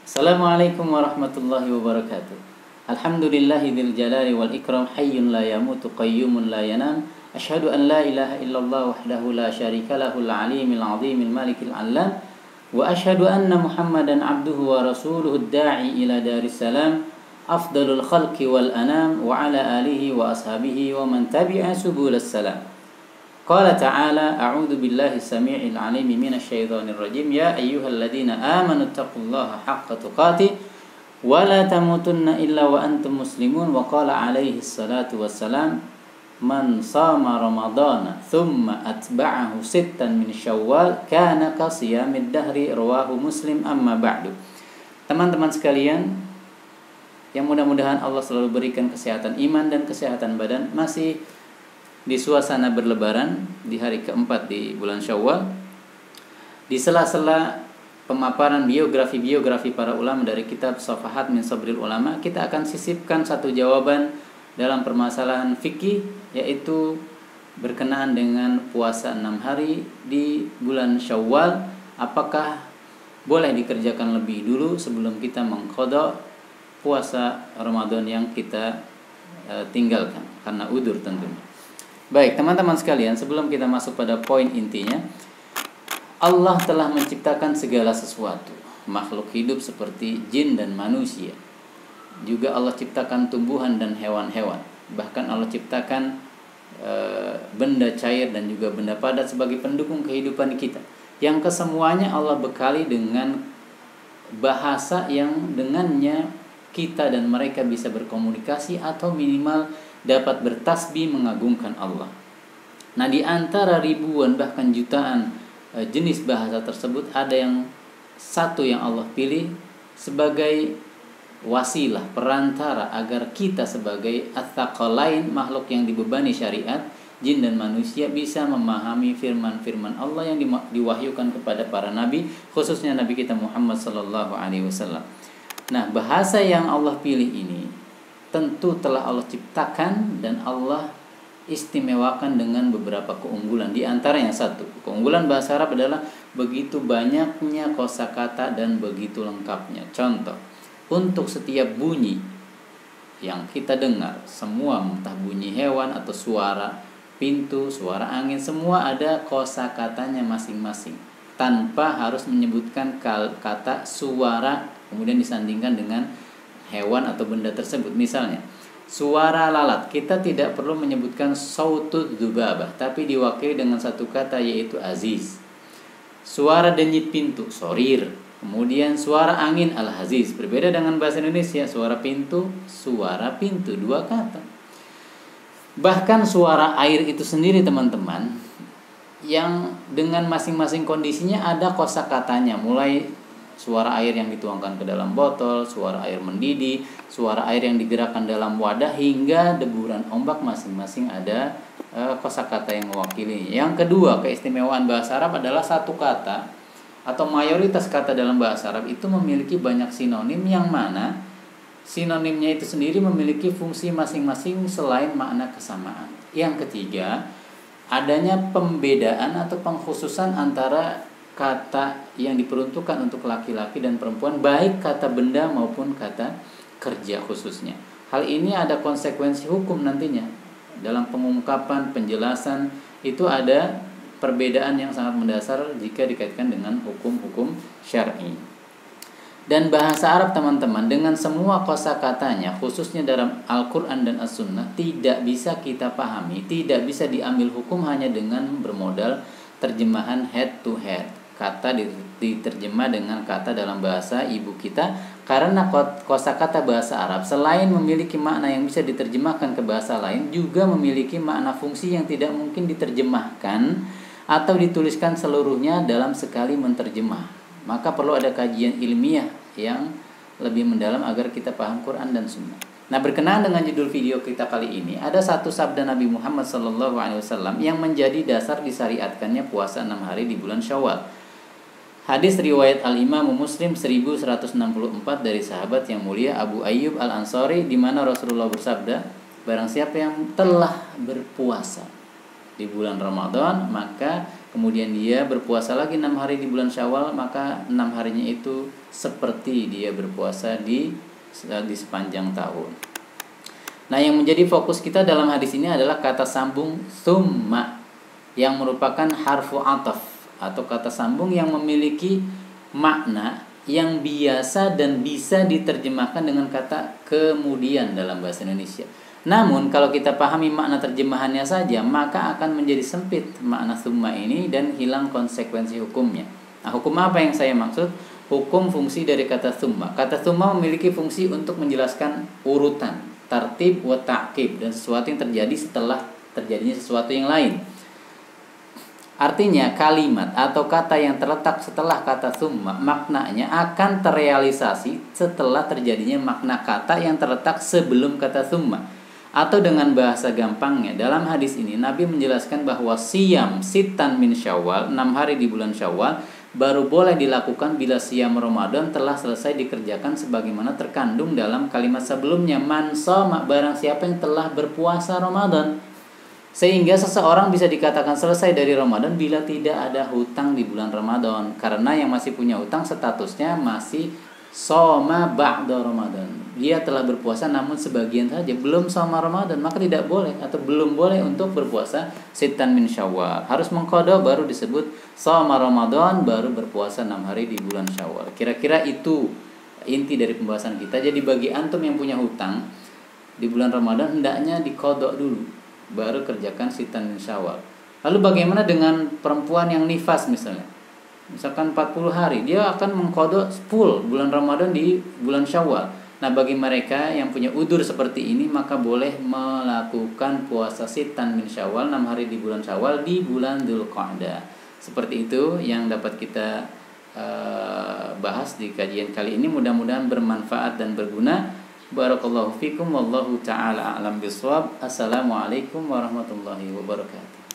Assalamualaikum warahmatullahi wabarakatuh. Alhamdulillahil jalali wal ikram hayyun la yamutu qayyumun la yanam. Asyhadu an la ilaha illallah wahdahu la syarika lahul alimil azimil malikil allam. Wa asyhadu anna Muhammadan abduhu wa rasuluhu da'i ila daris salam. Afdalul khalqi wal anam wa ala alihi wa ashabihi wa man tabi'a subulas salam. Qala ta'ala a'udzu billahi samii'il 'aliim minasy syaithaanir rajiim ya ayyuhalladzina aamanu taqullaha haqqa tuqatih wa la tamutunna illa wa antum muslimun wa qala 'alaihi salatu wassalam man shama ramadhana thumma atba'ahu sittan min syawal kana ka shiyamid dahri rawahu muslim amma ba'du. Teman-teman sekalian yang mudah-mudahan Allah selalu berikan kesehatan iman dan kesehatan badan, masih di suasana berlebaran di hari keempat di bulan Syawal, di sela-sela pemaparan biografi para ulama dari kitab Safahat min Sabril Ulama, kita akan sisipkan satu jawaban dalam permasalahan fikih, yaitu berkenaan dengan puasa 6 hari di bulan Syawal. Apakah boleh dikerjakan lebih dulu sebelum kita mengqadha puasa Ramadan yang kita tinggalkan karena udzur tentunya. Baik, teman-teman sekalian, sebelum kita masuk pada poin intinya, Allah telah menciptakan segala sesuatu, makhluk hidup seperti jin dan manusia. Juga Allah ciptakan tumbuhan dan hewan-hewan. Bahkan Allah ciptakan benda cair dan juga benda padat sebagai pendukung kehidupan kita. Yang kesemuanya Allah bekali dengan bahasa yang dengannya kita dan mereka bisa berkomunikasi atau minimal dapat bertasbih mengagungkan Allah. Nah, di antara ribuan bahkan jutaan jenis bahasa tersebut, ada yang satu yang Allah pilih sebagai wasilah, perantara agar kita sebagai ats-tsaqalain, makhluk yang dibebani syariat, jin dan manusia, bisa memahami firman-firman Allah yang diwahyukan kepada para nabi, khususnya nabi kita Muhammad sallallahu alaihi wasallam. Nah, bahasa yang Allah pilih ini tentu telah Allah ciptakan dan Allah istimewakan dengan beberapa keunggulan. Di antara yang satu, keunggulan bahasa Arab adalah begitu banyaknya kosakata dan begitu lengkapnya. Contoh, untuk setiap bunyi yang kita dengar, semua entah bunyi hewan atau suara pintu, suara angin, semua ada kosakatanya masing-masing, tanpa harus menyebutkan kata suara kemudian disandingkan dengan hewan atau benda tersebut. Misalnya, suara lalat, kita tidak perlu menyebutkan sautud dzubabah, tapi diwakili dengan satu kata, yaitu aziz. Suara denyit pintu, sorir. Kemudian suara angin, al-haziz. Berbeda dengan bahasa Indonesia, suara pintu, dua kata. Bahkan suara air itu sendiri, teman-teman, yang dengan masing-masing kondisinya ada kosakatanya, mulai suara air yang dituangkan ke dalam botol, suara air mendidih, suara air yang digerakkan dalam wadah, hingga deburan ombak, masing-masing ada kosakata yang mewakilinya. Yang kedua, keistimewaan bahasa Arab adalah satu kata atau mayoritas kata dalam bahasa Arab itu memiliki banyak sinonim, yang mana sinonimnya itu sendiri memiliki fungsi masing-masing selain makna kesamaan. Yang ketiga, adanya pembedaan atau pengkhususan antara kata yang diperuntukkan untuk laki-laki dan perempuan, baik kata benda maupun kata kerja khususnya. Hal ini ada konsekuensi hukum nantinya. Dalam pengungkapan, penjelasan, itu ada perbedaan yang sangat mendasar jika dikaitkan dengan hukum-hukum syar'i. Dan bahasa Arab, teman-teman, dengan semua kosakatanya, khususnya dalam Al-Quran dan As-Sunnah, tidak bisa kita pahami, tidak bisa diambil hukum hanya dengan bermodal terjemahan head to head. Kata diterjemah dengan kata dalam bahasa ibu kita, karena kosakata bahasa Arab selain memiliki makna yang bisa diterjemahkan ke bahasa lain, juga memiliki makna fungsi yang tidak mungkin diterjemahkan atau dituliskan seluruhnya dalam sekali menterjemah. Maka perlu ada kajian ilmiah yang lebih mendalam agar kita paham Quran dan Sunnah. Nah, berkenaan dengan judul video kita kali ini, ada satu sabda Nabi Muhammad SAW yang menjadi dasar disyariatkannya puasa 6 hari di bulan Syawal. Hadis riwayat Al-Imam Muslim 1164 dari sahabat yang mulia Abu Ayyub Al-Ansari, di mana Rasulullah bersabda, barang siapa yang telah berpuasa di bulan Ramadan, maka kemudian dia berpuasa lagi 6 hari di bulan Syawal, maka 6 harinya itu seperti dia berpuasa di sepanjang tahun. Nah, yang menjadi fokus kita dalam hadis ini adalah kata sambung summa yang merupakan harfu ataf atau kata sambung yang memiliki makna yang biasa dan bisa diterjemahkan dengan kata kemudian dalam bahasa Indonesia. Namun kalau kita pahami makna terjemahannya saja, maka akan menjadi sempit makna summa ini dan hilang konsekuensi hukumnya. Nah, hukum apa yang saya maksud? Hukum fungsi dari kata summa. Kata summa memiliki fungsi untuk menjelaskan urutan, tartib wa ta'qib, dan sesuatu yang terjadi setelah terjadinya sesuatu yang lain. Artinya kalimat atau kata yang terletak setelah kata summa maknanya akan terrealisasi setelah terjadinya makna kata yang terletak sebelum kata summa. Atau dengan bahasa gampangnya, dalam hadis ini Nabi menjelaskan bahwa siyam sitan min Syawal, 6 hari di bulan Syawal, baru boleh dilakukan bila siyam Ramadan telah selesai dikerjakan sebagaimana terkandung dalam kalimat sebelumnya, man shoma, barang siapa yang telah berpuasa Ramadan. Sehingga seseorang bisa dikatakan selesai dari Ramadan bila tidak ada hutang di bulan Ramadan. Karena yang masih punya hutang statusnya masih shoma ba'da Ramadan. Dia telah berpuasa namun sebagian saja, belum shoma Ramadan, maka tidak boleh atau belum boleh untuk berpuasa sitan min Syawal. Harus mengqada baru disebut shoma Ramadan, baru berpuasa 6 hari di bulan Syawal. Kira-kira itu inti dari pembahasan kita. Jadi bagi antum yang punya hutang di bulan Ramadan hendaknya diqada dulu, baru kerjakan sitan min Syawal. Lalu bagaimana dengan perempuan yang nifas misalnya? Misalkan 40 hari, dia akan mengqada full bulan Ramadan di bulan Syawal. Nah, bagi mereka yang punya udzur seperti ini, maka boleh melakukan puasa sitan min Syawal 6 hari di bulan Syawal di bulan Dzulqa'dah. Seperti itu yang dapat kita bahas di kajian kali ini. Mudah-mudahan bermanfaat dan berguna. Barakallahu fikum wallahu taala a'lam bishawab. Assalamualaikum warahmatullahi wabarakatuh.